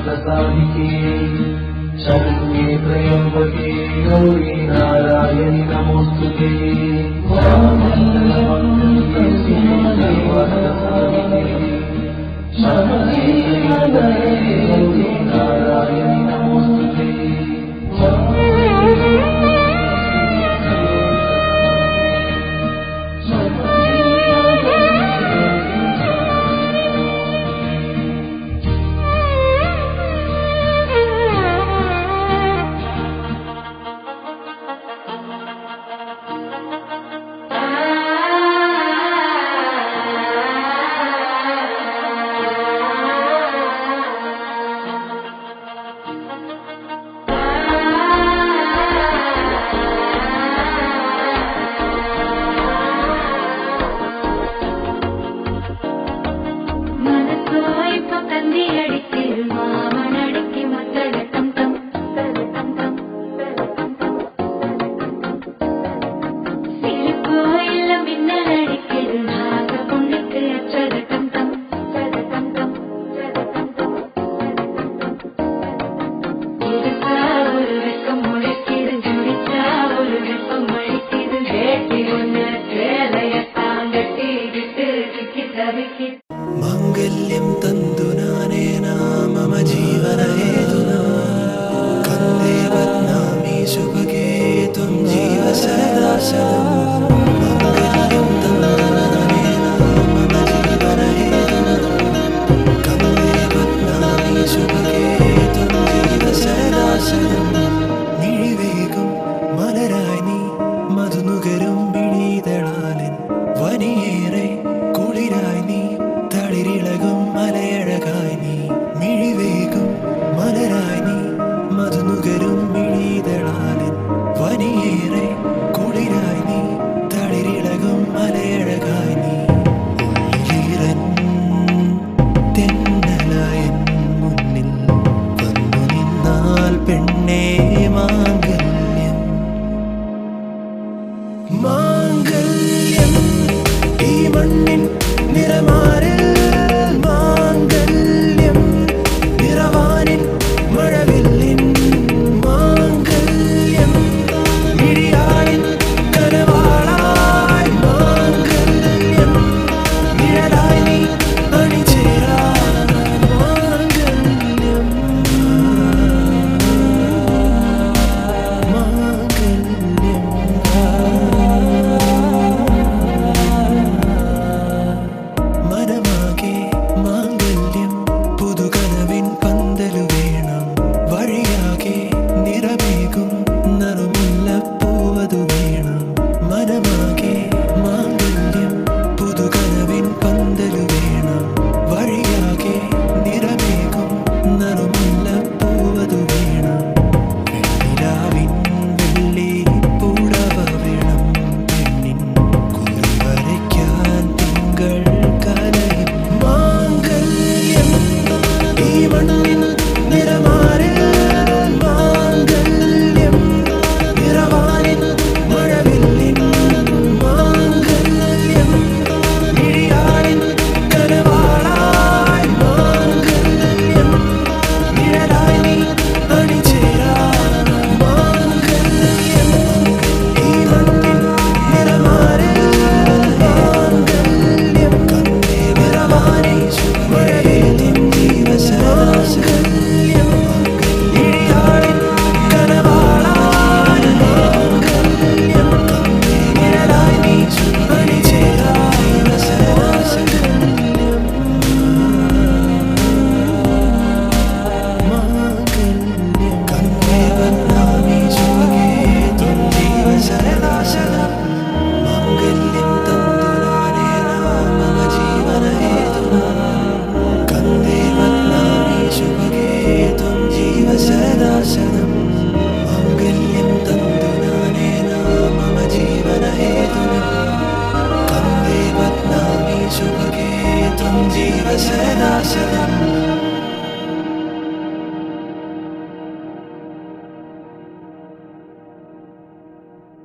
पार्थसाधिके शरण्ये त्र्यम्बके गौरी नारायणि नमोस्तुते माङ्गल्ये शिवे पार्थसाधिके शरण्ये त्र्यम्बके गौरी नारायणि नमोस्तुते माङ्गल्यं तन्तुनानेन मम जीवनहेतुना कन्दे बध्नामि सुभगे त्वं जीव सदा शतम् माङ्गल्यं तन्तुनानेन मम जीवनहेतुना कन्दे बध्नामि सुभगे त्वं जीव सदा शतम् मिഴിവേകും മലരായി നീ മധുനുകരും മിഴിതളാലിൻ വനിയേറെ കുളിരായി നീ തളിരിളകും മലയഴകായി നീ മിഴിവേകും മലരായി നീ മധുനുകരും മിഴിതളാലിൻ വനിയേറെ കുളിരായി നീ തളിരിളകും മലയഴകായി നീ ഉള്ളിലീറൻ തെന്നലായൻ മുന്നിൽ വന്നു നിന്നാൽ പെണ്ണേ മാംഗല്യം മാംഗല്യം ഈ മണ്ണിൻ നിറമാരെ